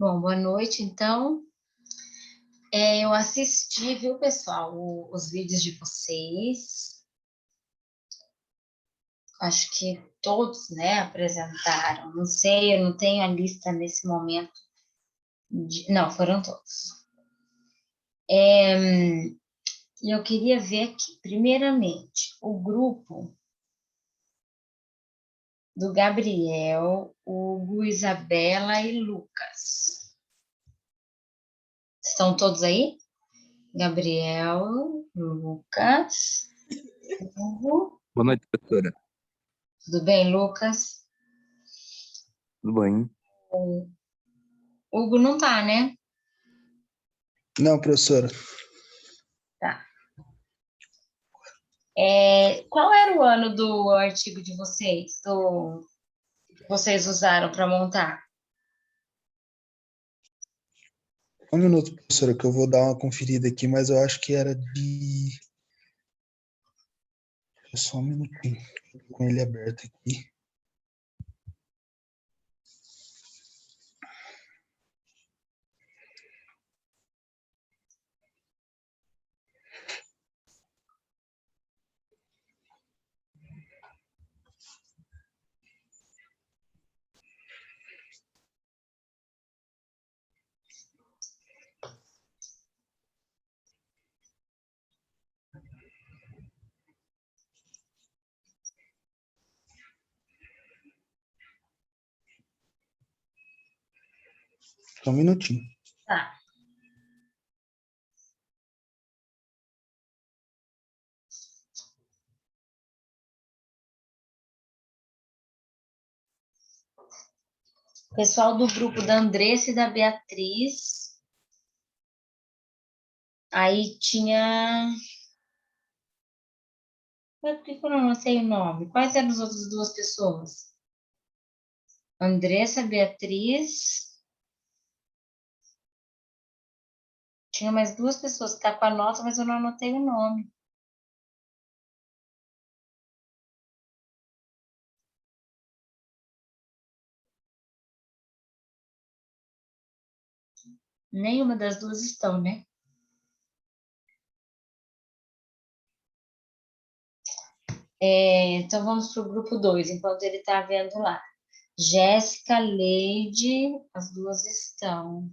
Bom, boa noite, então. Eu assisti, viu, pessoal, os vídeos de vocês. Acho que todos, né, apresentaram. Não sei, eu não tenho a lista nesse momento. Não, foram todos. E eu queria ver aqui, primeiramente, o grupo do Gabriel, Hugo, Isabela e Lucas. Estão todos aí? Gabriel, Lucas, Hugo. Boa noite, professora. Tudo bem, Lucas? Tudo bem? O Hugo não tá, né? Não, professora. Tá. Qual era o ano do artigo de vocês, que vocês usaram para montar? Um minuto, professora, que eu vou dar uma conferida aqui, mas eu acho que era de. Só um minutinho, com ele aberto aqui. Só um minutinho. Tá. Pessoal do grupo da Andressa e da Beatriz. Aí tinha. Mas por que que eu não sei o nome? Quais eram as outras duas pessoas? Andressa, Beatriz. Tinha mais duas pessoas que tá com a nota, mas eu não anotei o nome. Nenhuma das duas estão, né? Então vamos para o grupo 2, enquanto ele está vendo lá. Jéssica, Leide, as duas estão.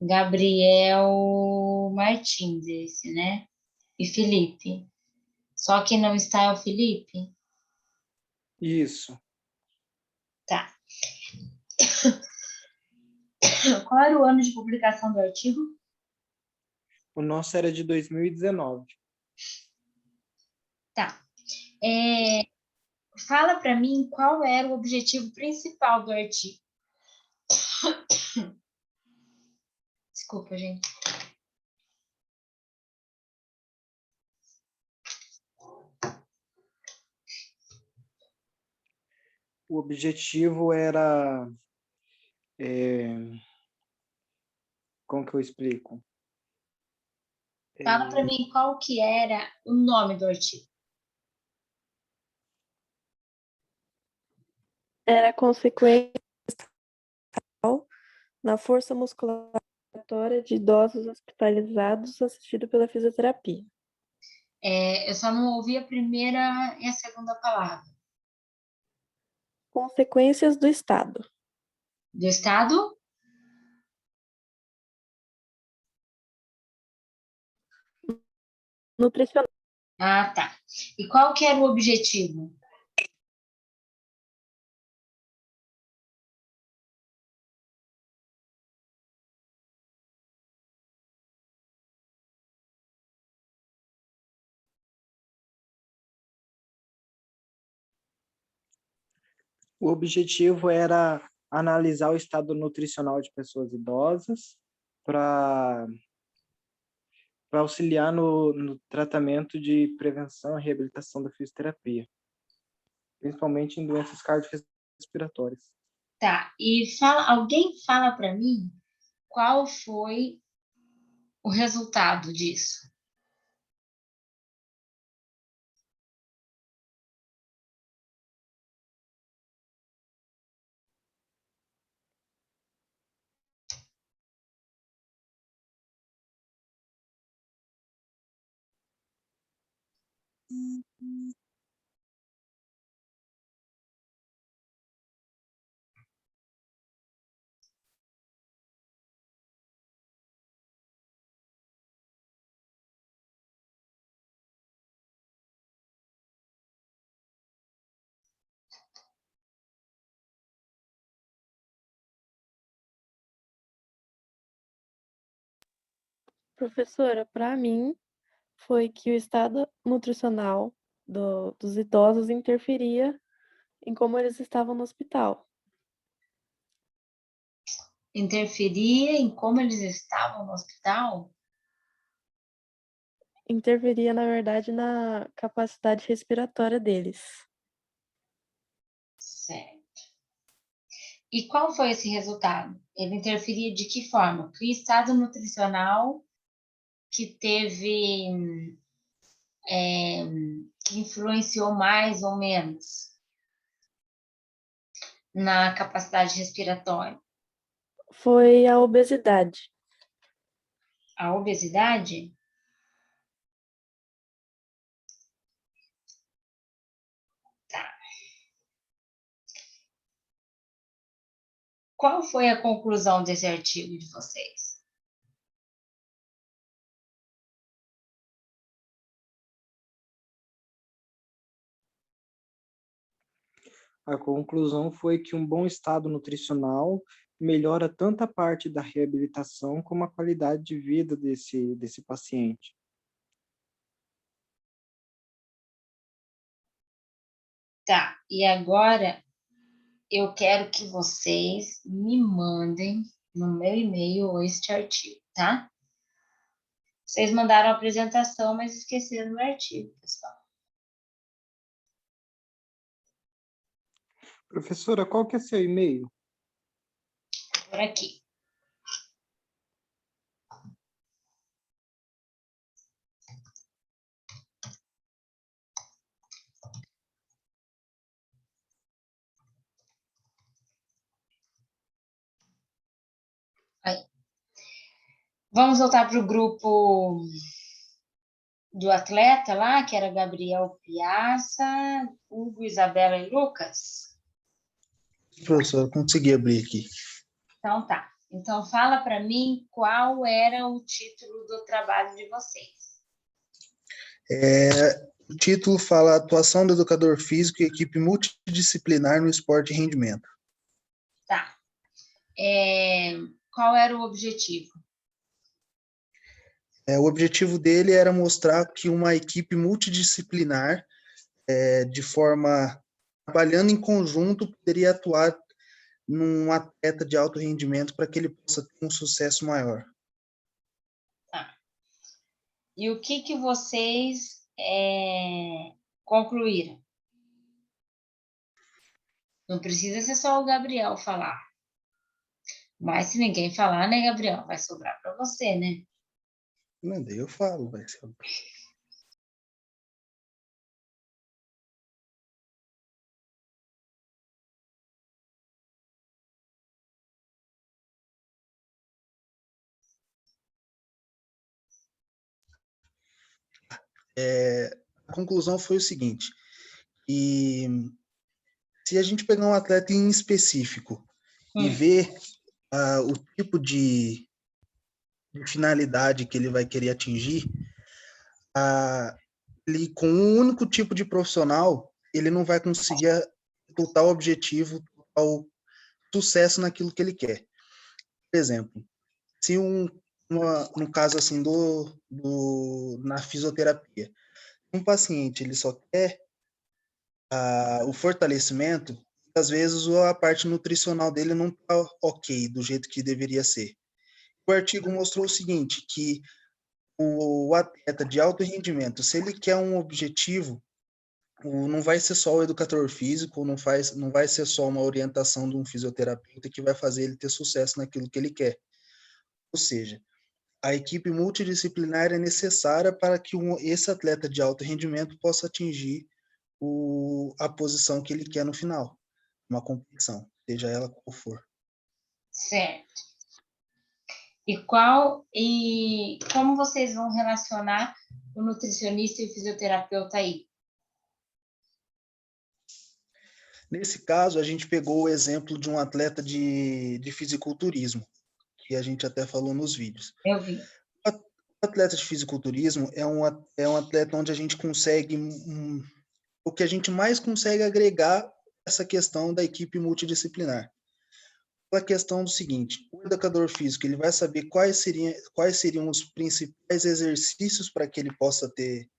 Gabriel Martins, esse, né? E Felipe. Só que não está é o Felipe? Isso. Tá. Qual era o ano de publicação do artigo? O nosso era de 2019. Tá. Fala para mim qual era o objetivo principal do artigo. Desculpa, gente. O objetivo era... como que eu explico? Fala para mim qual que era o nome do artigo. Era consequência na força musculatória de idosos hospitalizados assistido pela fisioterapia. Eu só não ouvi a primeira e a segunda palavra. Consequências do estado. Do Estado? Nutricional. Ah, tá. E qual que era o objetivo? O objetivo era analisar o estado nutricional de pessoas idosas para auxiliar no tratamento de prevenção e reabilitação da fisioterapia, principalmente em doenças cardiorrespiratórias. Tá. E alguém fala para mim qual foi o resultado disso? Professora, para mim, foi que o estado nutricional dos idosos interferia em como eles estavam no hospital. Interferia em como eles estavam no hospital? Interferia, na verdade, na capacidade respiratória deles. Certo. E qual foi esse resultado? Ele interferia de que forma? Que estado nutricional que teve, que influenciou mais ou menos na capacidade respiratória? Foi a obesidade. A obesidade? Tá. Qual foi a conclusão desse artigo de vocês? A conclusão foi que um bom estado nutricional melhora tanto a parte da reabilitação como a qualidade de vida desse paciente. Tá, e agora eu quero que vocês me mandem no meu e-mail este artigo, tá? Vocês mandaram a apresentação, mas esqueceram do artigo, pessoal. Professora, qual que é seu e-mail? Por aqui. Aí. Vamos voltar para o grupo do atleta lá, que era Gabriel Piazza, Hugo, Isabela e Lucas? Professor, eu consegui abrir aqui. Então tá. Então fala para mim qual era o título do trabalho de vocês. O título fala Atuação do Educador Físico e Equipe Multidisciplinar no Esporte e Rendimento. Tá. Qual era o objetivo? O objetivo dele era mostrar que uma equipe multidisciplinar, trabalhando em conjunto, poderia atuar num atleta de alto rendimento para que ele possa ter um sucesso maior. Tá. E o que vocês concluíram? Não precisa ser só o Gabriel falar. Mas se ninguém falar, né, Gabriel? Vai sobrar para você, né? Não, daí eu falo, vai ser. A conclusão foi o seguinte, que se a gente pegar um atleta em específico e ver o tipo de finalidade que ele vai querer atingir, ele, com um único tipo de profissional, ele não vai conseguir total objetivo, total sucesso naquilo que ele quer. Por exemplo, se no caso assim na fisioterapia, um paciente ele só quer o fortalecimento, às vezes a parte nutricional dele não está ok, do jeito que deveria ser. O artigo mostrou o seguinte, que o atleta de alto rendimento, se ele quer um objetivo, não vai ser só o educador físico, não vai ser só uma orientação de um fisioterapeuta que vai fazer ele ter sucesso naquilo que ele quer. Ou seja, a equipe multidisciplinar é necessária para que esse atleta de alto rendimento possa atingir a posição que ele quer no final, uma competição, seja ela qual for. Certo. E como vocês vão relacionar o nutricionista e o fisioterapeuta aí? Nesse caso, a gente pegou o exemplo de um atleta de fisiculturismo, que a gente até falou nos vídeos. Eu vi. O atleta de fisiculturismo é um atleta onde a gente consegue, o que a gente mais consegue agregar essa questão da equipe multidisciplinar. A questão do seguinte, o educador físico ele vai saber quais seriam os principais exercícios para que ele possa ter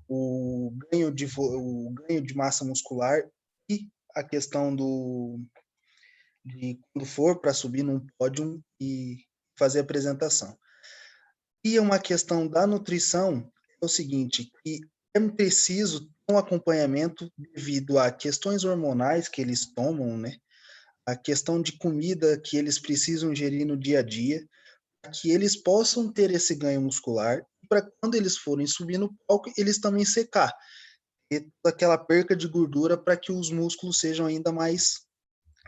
o ganho de massa muscular e a questão de quando for para subir num pódio e fazer a apresentação. E uma questão da nutrição é o seguinte, que é preciso ter um acompanhamento devido a questões hormonais que eles tomam, né? A questão de comida que eles precisam ingerir no dia a dia, para que eles possam ter esse ganho muscular, para quando eles forem subir no palco, eles também secar, e aquela perca de gordura para que os músculos sejam ainda mais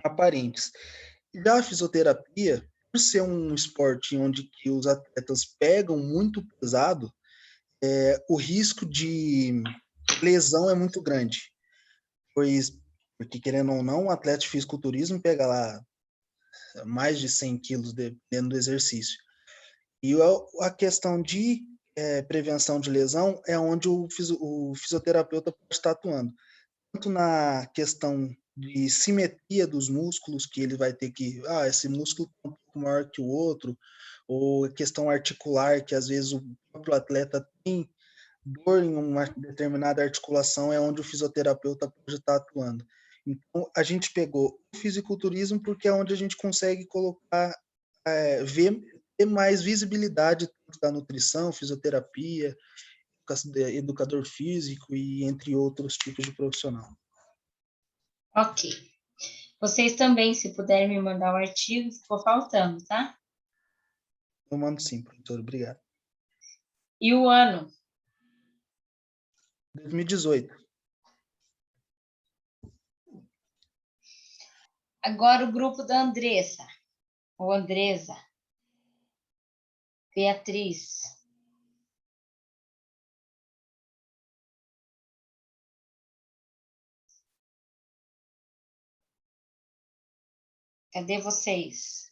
aparentes. Já a fisioterapia, por ser um esporte onde que os atletas pegam muito pesado, o risco de lesão é muito grande, porque querendo ou não, um atleta de fisiculturismo pega lá mais de 100 quilos dentro do exercício. E a questão de prevenção de lesão é onde o fisioterapeuta pode estar atuando. Tanto na questão de simetria dos músculos, que ele vai ter que, esse músculo é um pouco maior que o outro, ou a questão articular, que às vezes o próprio atleta tem dor em uma determinada articulação, é onde o fisioterapeuta pode estar atuando. Então, a gente pegou o fisiculturismo porque é onde a gente consegue colocar, ter mais visibilidade da nutrição, fisioterapia, educador físico e entre outros tipos de profissional. Ok. Vocês também, se puderem me mandar o artigo, ficou faltando, tá? Eu mando sim, professor. Obrigado. E o ano? 2018. Agora o grupo da Andressa, ou Andresa, Beatriz. Cadê vocês?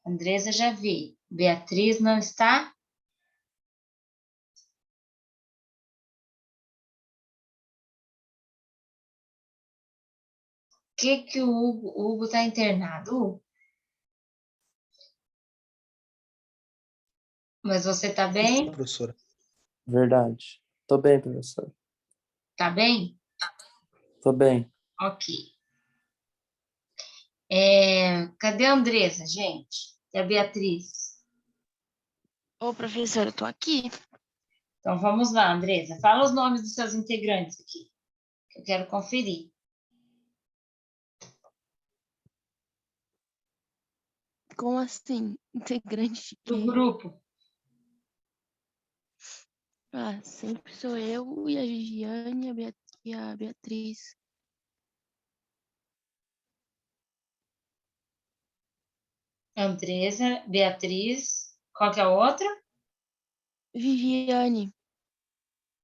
Andresa já vi. Beatriz não está? Que o Hugo está internado? Mas você está bem? Professora. Verdade. Tô bem, professor. Tá bem? Tô bem. Ok. Cadê a Andressa, gente? E a Beatriz? Ô, professora, eu tô aqui. Então vamos lá, Andressa. Fala os nomes dos seus integrantes aqui, que eu quero conferir. Como assim? Integrante de Do quê? grupo. Sempre sou eu e a Gigiane e a Beatriz. Andressa, Beatriz. Qual que é o outro? Viviane.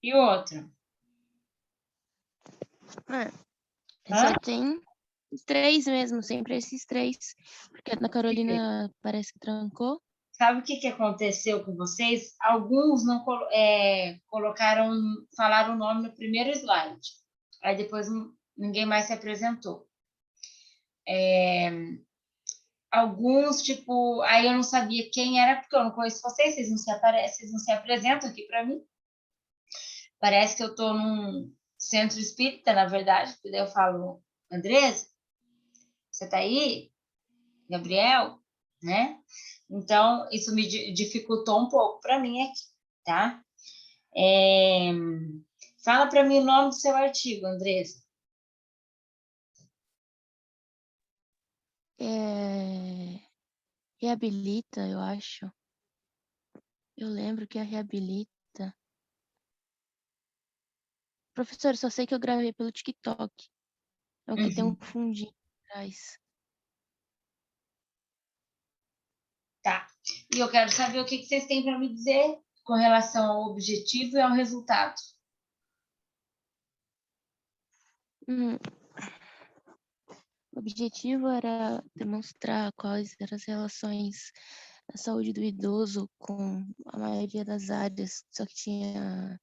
E o outro? Só tem 3 mesmo, sempre esses 3. Porque a Ana Carolina parece que trancou. Sabe o que aconteceu com vocês? Alguns não colocaram, falaram o nome no primeiro slide. Aí depois ninguém mais se apresentou. Alguns, tipo, aí eu não sabia quem era, porque eu não conheço vocês, vocês não se apresentam aqui para mim. Parece que eu estou num centro espírita, na verdade, porque daí eu falo, Andresa, você está aí? Gabriel, né? Então, isso me dificultou um pouco para mim aqui, tá? Fala para mim o nome do seu artigo, Andresa. Reabilita, eu acho. Eu lembro que é reabilita. Professor, só sei que eu gravei pelo TikTok. É o que tem um fundinho atrás. Tá. E eu quero saber o que vocês têm para me dizer com relação ao objetivo e ao resultado? O objetivo era demonstrar quais eram as relações da saúde do idoso com a maioria das áreas, só que tinha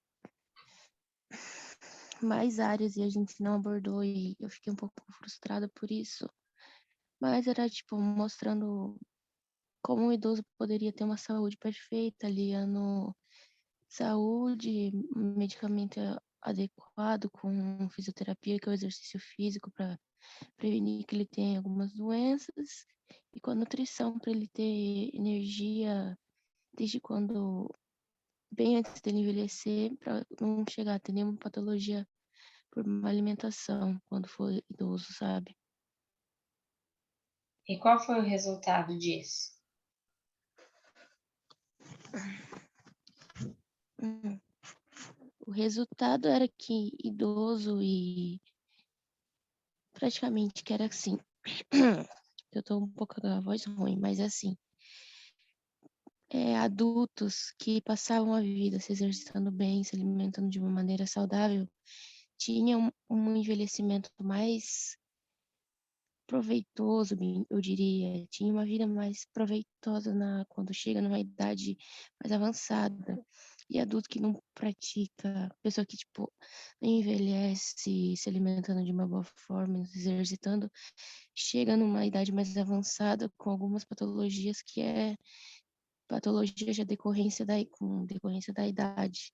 mais áreas e a gente não abordou e eu fiquei um pouco frustrada por isso. Mas era, tipo, mostrando como o idoso poderia ter uma saúde perfeita, aliando saúde, medicamento adequado com fisioterapia, que é o exercício físico para prevenir que ele tenha algumas doenças, e com a nutrição para ele ter energia desde quando, bem antes dele envelhecer, para não chegar a ter nenhuma patologia por má alimentação quando for idoso, sabe? E qual foi o resultado disso? O resultado era que idoso e praticamente que era assim. Eu tô um pouco com a voz ruim, mas assim, adultos que passavam a vida se exercitando bem, se alimentando de uma maneira saudável, tinham um envelhecimento mais proveitoso, eu diria. Tinha uma vida mais proveitosa quando chega numa idade mais avançada. E adulto que não pratica, pessoa que, tipo, não envelhece se alimentando de uma boa forma, se exercitando, chega numa idade mais avançada com algumas patologias que é patologia já com decorrência da idade.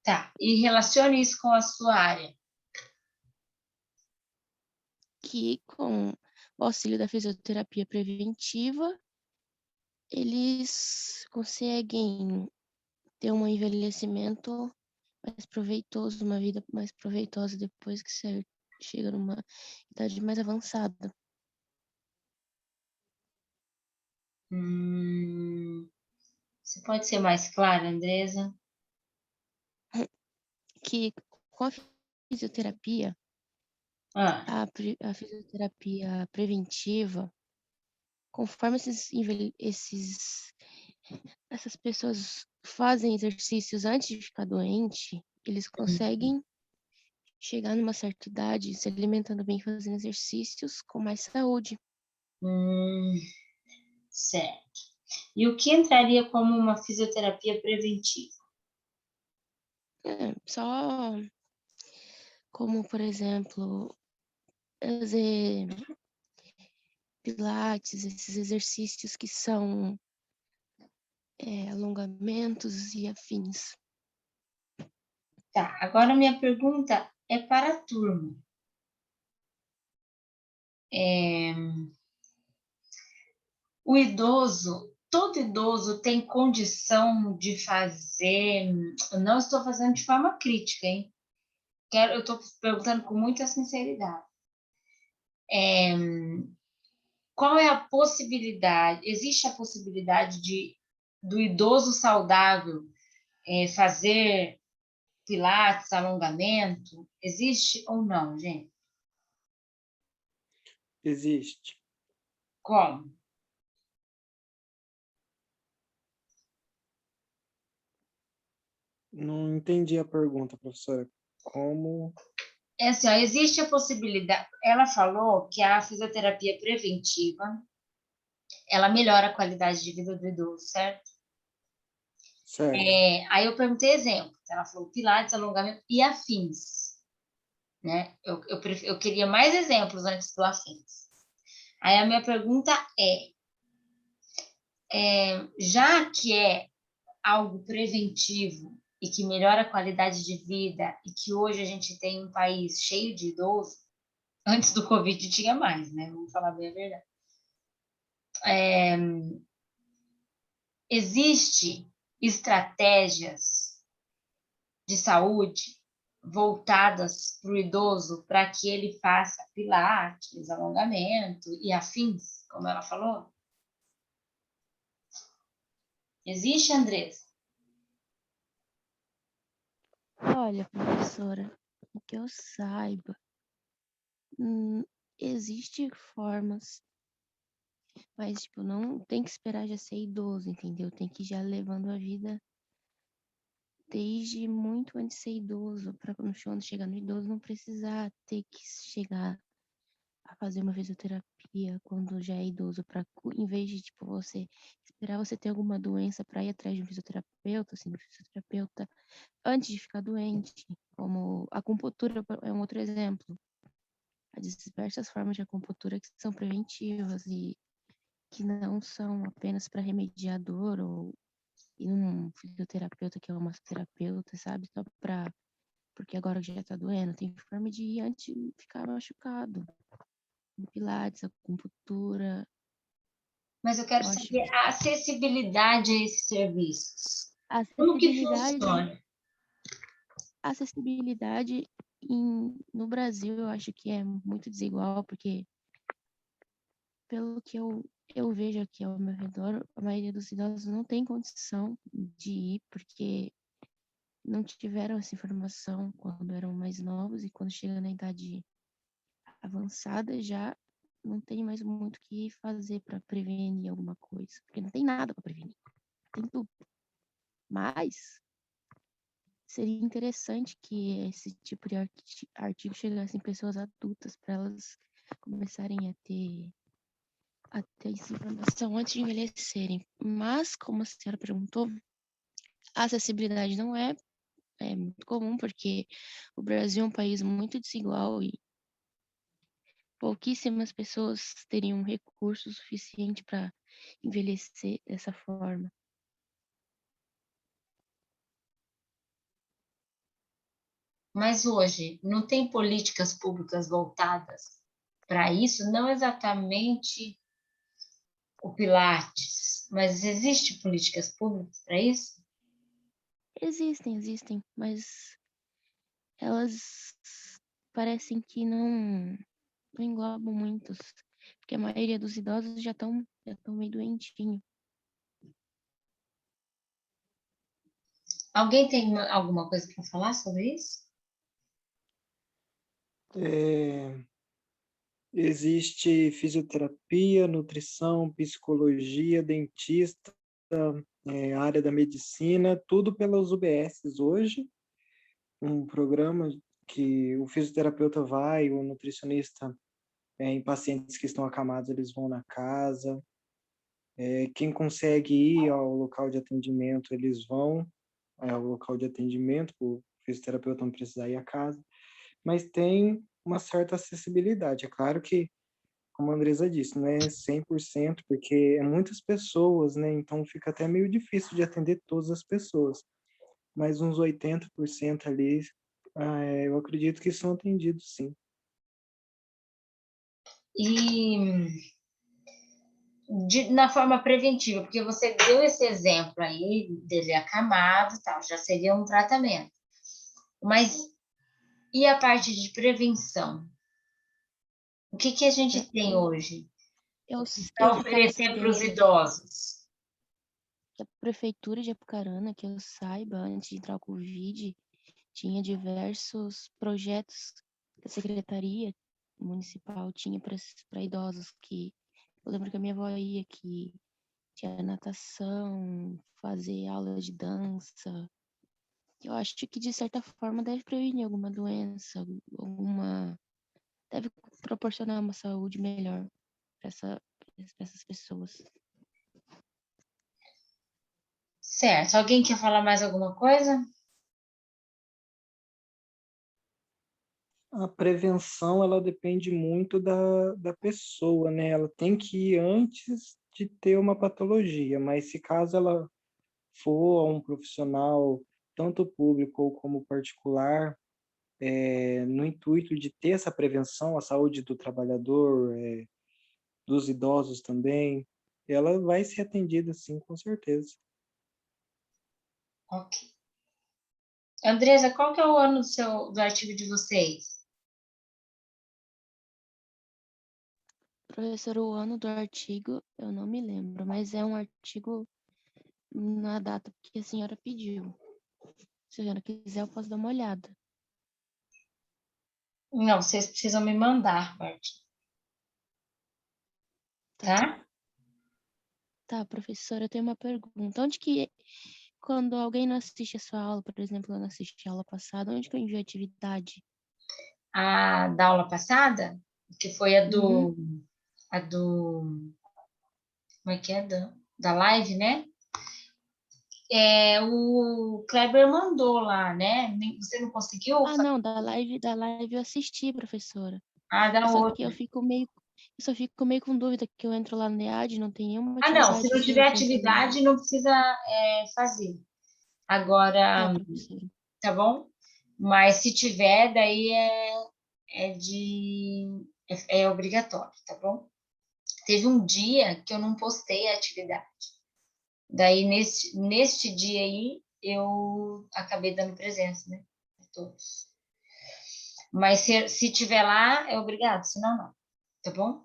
Tá, e relacione isso com a sua área. Que com o auxílio da fisioterapia preventiva, eles conseguem ter um envelhecimento mais proveitoso, uma vida mais proveitosa depois que você chega numa idade mais avançada. Você pode ser mais clara, Andresa? Que com a fisioterapia, Ah, a fisioterapia preventiva, conforme essas pessoas fazem exercícios antes de ficar doente, eles conseguem chegar numa certa idade se alimentando bem, fazendo exercícios com mais saúde. certo. E o que entraria como uma fisioterapia preventiva? Só como, por exemplo, fazer pilates, esses exercícios que são alongamentos e afins. Tá, agora minha pergunta é para a turma. O idoso, todo idoso tem condição de fazer. Eu não estou fazendo de forma crítica, hein? Eu estou perguntando com muita sinceridade. Qual é a possibilidade? Existe a possibilidade do idoso saudável fazer pilates, alongamento? Existe ou não, gente? Existe. Como? Não entendi a pergunta, professora. Como? É assim, ó, existe a possibilidade. Ela falou que a fisioterapia preventiva ela melhora a qualidade de vida do idoso, certo? Certo. Aí eu perguntei exemplos. Ela falou pilates, alongamento e afins, né? Eu queria mais exemplos antes do afins. Aí a minha pergunta já que é algo preventivo e que melhora a qualidade de vida e que hoje a gente tem um país cheio de idosos, antes do Covid tinha mais, né? Vamos falar bem a verdade. Existe estratégias de saúde voltadas para o idoso para que ele faça pilates, alongamento e afins, como ela falou? Existe, Andressa? Olha, professora, o que eu saiba, existem formas Mas, tipo, não tem que esperar já ser idoso, entendeu? Tem que ir já levando a vida desde muito antes de ser idoso, para quando chegar no idoso não precisar ter que chegar a fazer uma fisioterapia quando já é idoso, para em vez de, tipo, você esperar você ter alguma doença para ir atrás de um fisioterapeuta, assim, do fisioterapeuta, antes de ficar doente, como a acupuntura é um outro exemplo. Há diversas formas de acupuntura que são preventivas e que não são apenas para remediar a dor ou ir num fisioterapeuta que é um massoterapeuta, sabe? Só para porque agora já tá doendo. Tem forma de ir antes de ficar machucado. Pilates, acupuntura. Mas eu quero Eu acho saber que a acessibilidade a esses serviços. a Como que acessibilidade, funciona? a acessibilidade no Brasil eu acho que é muito desigual, porque pelo que eu vejo aqui ao meu redor, a maioria dos idosos não tem condição de ir, porque não tiveram essa informação quando eram mais novos e quando chega na idade avançada já não tem mais muito o que fazer para prevenir alguma coisa, porque não tem nada para prevenir, tem tudo. Mas seria interessante que esse tipo de artigo chegasse em pessoas adultas para elas começarem a ter essa informação antes de envelhecerem. Mas, como a senhora perguntou, a acessibilidade não é muito comum, porque o Brasil é um país muito desigual e pouquíssimas pessoas teriam recurso suficiente para envelhecer dessa forma. Mas hoje não tem políticas públicas voltadas para isso, não exatamente o Pilates, mas existe políticas públicas para isso? Existem, mas elas parecem que não englobam muitos, porque a maioria dos idosos já estão meio doentinho. Alguém tem alguma coisa para falar sobre isso? Existe fisioterapia, nutrição, psicologia, dentista, área da medicina, tudo pelas UBSs hoje. Um programa que o fisioterapeuta vai, o nutricionista, em pacientes que estão acamados, eles vão na casa. Quem consegue ir ao local de atendimento, eles vão ao local de atendimento, o fisioterapeuta não precisar ir à casa. Mas tem uma certa acessibilidade. É claro que, como a Andresa disse, não é 100%, porque é muitas pessoas, né? Então fica até meio difícil de atender todas as pessoas. Mas uns 80% ali, eu acredito que são atendidos, sim. E na forma preventiva, porque você deu esse exemplo aí dele acamado e tal, já seria um tratamento. Mas e a parte de prevenção? O que a gente tem hoje Eu, para eu ficar oferecer para os sabendo idosos? que a prefeitura de Apucarana, que eu saiba, antes de entrar o Covid, tinha diversos projetos que a Secretaria Municipal tinha para idosos, que eu lembro que a minha avó ia, que tinha natação, fazer aula de dança. Eu acho que, de certa forma, deve prevenir alguma doença, deve proporcionar uma saúde melhor para essas pessoas. Certo. Alguém quer falar mais alguma coisa? A prevenção, ela depende muito da pessoa, né? Ela tem que ir antes de ter uma patologia, mas se caso ela for a um profissional, tanto público ou como particular, no intuito de ter essa prevenção, a saúde do trabalhador, dos idosos também, ela vai ser atendida, sim, com certeza. Ok. Andresa, qual que é o ano do artigo de vocês? Professor, o ano do artigo eu não me lembro, mas é um artigo na data que a senhora pediu. Se a senhora quiser, eu posso dar uma olhada. Não, vocês precisam me mandar, Bart. Tá. Tá? Tá, professora, eu tenho uma pergunta. Quando alguém não assiste a sua aula, por exemplo, eu não assisti a aula passada, onde que eu envio a atividade? A da aula passada, que foi Uhum. como é que é? Da live, né? O Kleber mandou lá, né? Você não conseguiu Ah, fazer? não, da live eu assisti, professora. Da Só que outra. eu só fico meio com dúvida que eu entro lá no EAD, não tem nenhuma Não, se atividade não que tiver eu tenho que fazer. atividade, não precisa fazer. Tá, Agora, professora. tá bom? Mas se tiver, daí é obrigatório, tá bom? Teve um dia que eu não postei a atividade. Daí, neste dia aí, eu acabei dando presença, né? A todos. Mas se tiver lá, é obrigado, senão não, tá bom?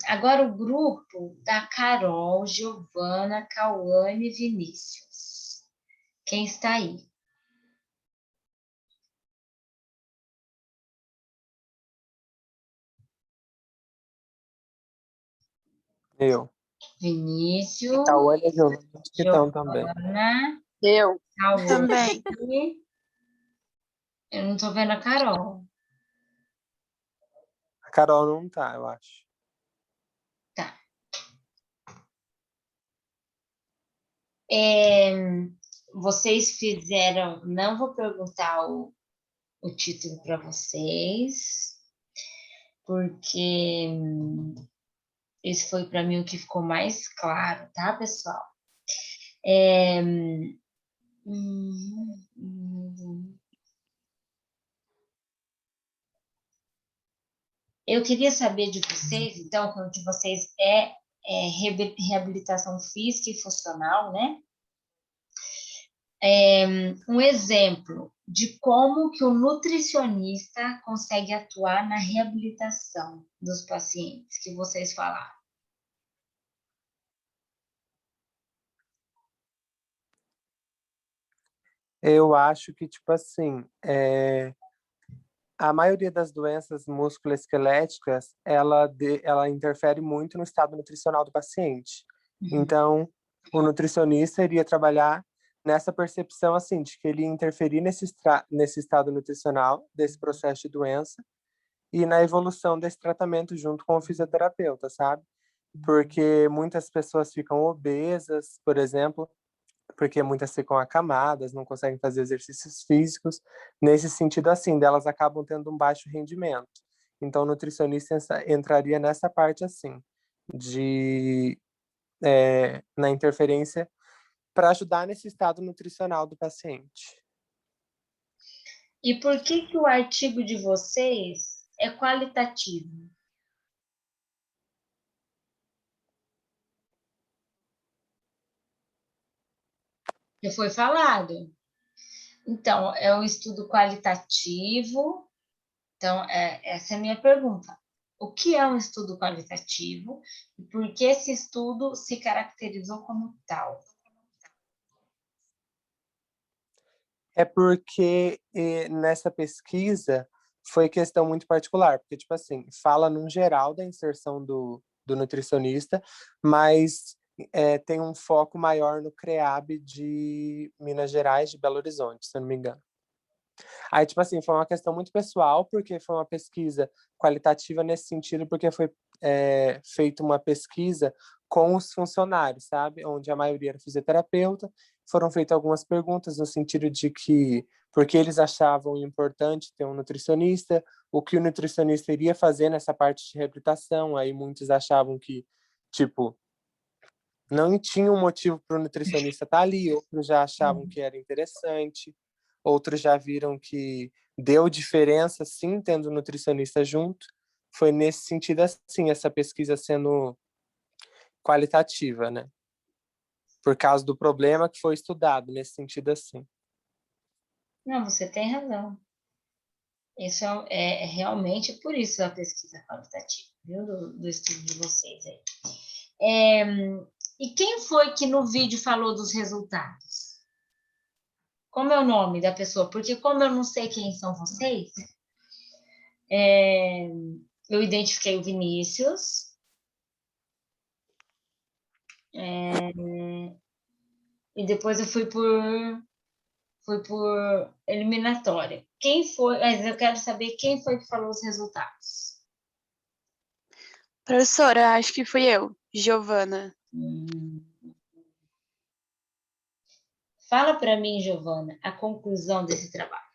Agora o grupo da Carol, Giovana, Cauane e Vinícius. Quem está aí? Eu. Vinícius, Cauã e Giovana que estão também. Giovana, Eu Cauane. também. Eu não estou vendo a Carol. A Carol não tá, eu acho. Tá. Vocês fizeram. Não vou perguntar o título para vocês, porque esse foi para mim o que ficou mais claro, tá, pessoal? Eu queria saber de vocês, então, quando de vocês reabilitação física e funcional, né? Um exemplo de como que o nutricionista consegue atuar na reabilitação dos pacientes que vocês falaram. Eu acho que, tipo assim, a maioria das doenças musculoesqueléticas, ela interfere muito no estado nutricional do paciente. Então, o nutricionista iria trabalhar nessa percepção, assim, de que ele ia interferir nesse estado nutricional, desse processo de doença, e na evolução desse tratamento junto com o fisioterapeuta, sabe? Porque muitas pessoas ficam obesas, por exemplo, porque muitas ficam acamadas, não conseguem fazer exercícios físicos, nesse sentido assim, delas acabam tendo um baixo rendimento. Então, o nutricionista entraria nessa parte assim, na interferência para ajudar nesse estado nutricional do paciente. E por que o artigo de vocês é qualitativo? Já foi falado. Então, é um estudo qualitativo. Então, essa é a minha pergunta. O que é um estudo qualitativo e por que esse estudo se caracterizou como tal? É porque nessa pesquisa foi questão muito particular, porque, tipo assim, fala num geral da inserção do nutricionista, mas tem um foco maior no CREAB de Minas Gerais, de Belo Horizonte, se eu não me engano. Aí, tipo assim, foi uma questão muito pessoal, porque foi uma pesquisa qualitativa nesse sentido, porque foi feita uma pesquisa com os funcionários, sabe? Onde a maioria era fisioterapeuta. Foram feitas algumas perguntas no sentido de que, porque eles achavam importante ter um nutricionista, o que o nutricionista iria fazer nessa parte de reabilitação. Aí muitos achavam que, tipo, não tinha um motivo para o nutricionista estar ali, outros já achavam que era interessante, outros já viram que deu diferença, sim, tendo um nutricionista junto. Foi nesse sentido, assim, essa pesquisa sendo qualitativa, né? Por causa do problema que foi estudado, nesse sentido, assim. Não, você tem razão. Isso é realmente por isso a pesquisa qualitativa, viu? Do estudo de vocês aí. E quem foi que no vídeo falou dos resultados? Como é o nome da pessoa? Porque como eu não sei quem são vocês, eu identifiquei o Vinícius. E depois eu fui por eliminatória. Quem foi? Mas eu quero saber quem foi que falou os resultados. Professora, acho que fui eu, Giovana. Fala para mim, Giovana, a conclusão desse trabalho.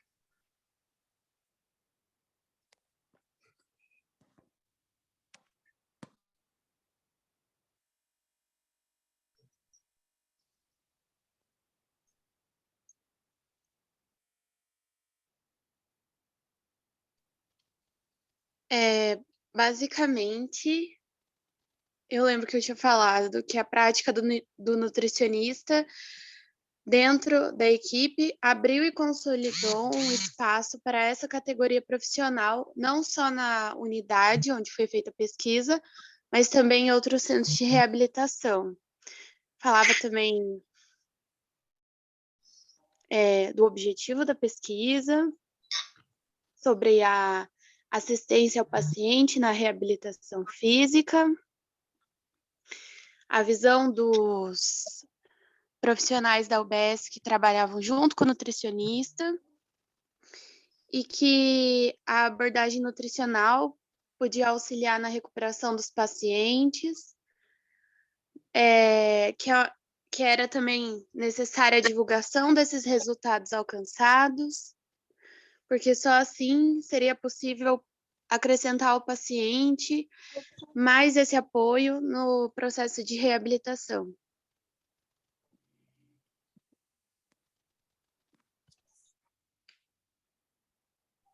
Basicamente, eu lembro que eu tinha falado que a prática do nutricionista dentro da equipe abriu e consolidou um espaço para essa categoria profissional, não só na unidade onde foi feita a pesquisa, mas também em outros centros de reabilitação. Falava também do objetivo da pesquisa, sobre a assistência ao paciente na reabilitação física, a visão dos profissionais da UBS que trabalhavam junto com o nutricionista e que a abordagem nutricional podia auxiliar na recuperação dos pacientes, que era também necessária a divulgação desses resultados alcançados, porque só assim seria possível acrescentar ao paciente mais esse apoio no processo de reabilitação.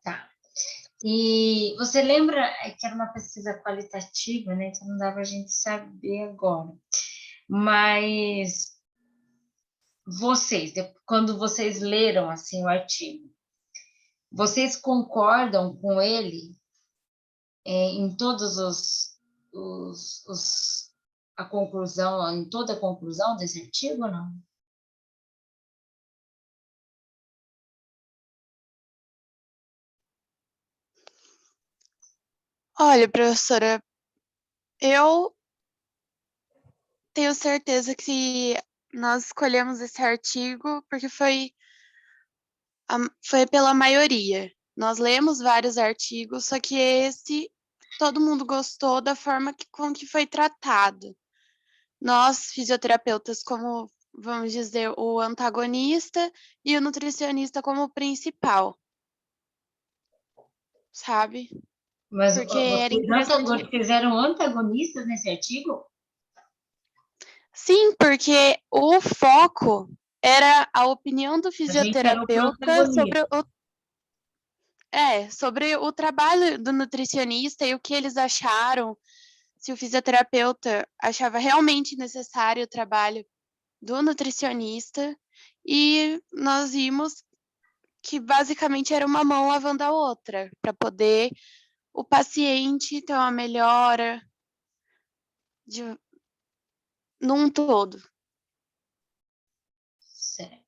Tá. E você lembra que era uma pesquisa qualitativa, né? Então não dá para a gente saber agora. Mas vocês, quando vocês leram assim o artigo, vocês concordam com ele em todos a conclusão, em toda a conclusão desse artigo ou não? Olha, professora, eu tenho certeza que nós escolhemos esse artigo porque foi pela maioria. Nós lemos vários artigos, só que esse todo mundo gostou da forma com que foi tratado. Nós, fisioterapeutas, como, vamos dizer, o antagonista e o nutricionista como o principal, sabe? Mas Porque era vocês interessante. fizeram antagonistas nesse artigo? Sim, porque o foco era a opinião do A gente era o fisioterapeuta sobre o trabalho do nutricionista e o que eles acharam, se o fisioterapeuta achava realmente necessário o trabalho do nutricionista, e nós vimos que basicamente era uma mão lavando a outra, para poder o paciente ter uma melhora num todo. Certo.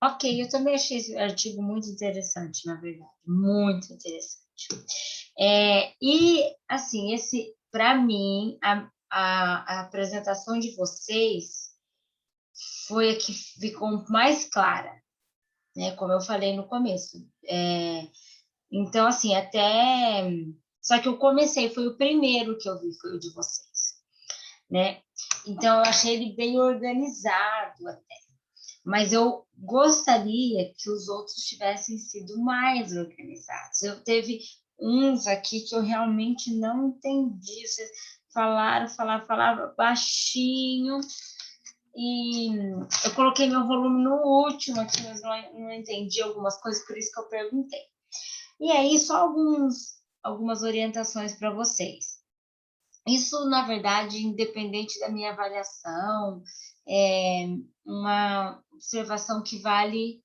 Ok, eu também achei esse artigo muito interessante, na verdade, muito interessante. E, assim, para mim, a apresentação de vocês foi a que ficou mais clara, né? Como eu falei no começo. Então, assim, só que eu comecei, foi o primeiro que eu vi, foi o de vocês, né? Então, eu achei ele bem organizado até. Mas eu gostaria que os outros tivessem sido mais organizados. Teve uns aqui que eu realmente não entendi. Vocês falaram baixinho. E eu coloquei meu volume no último aqui, mas não entendi algumas coisas, por isso que eu perguntei. E aí, só algumas orientações para vocês. Isso, na verdade, independente da minha avaliação, é uma observação que vale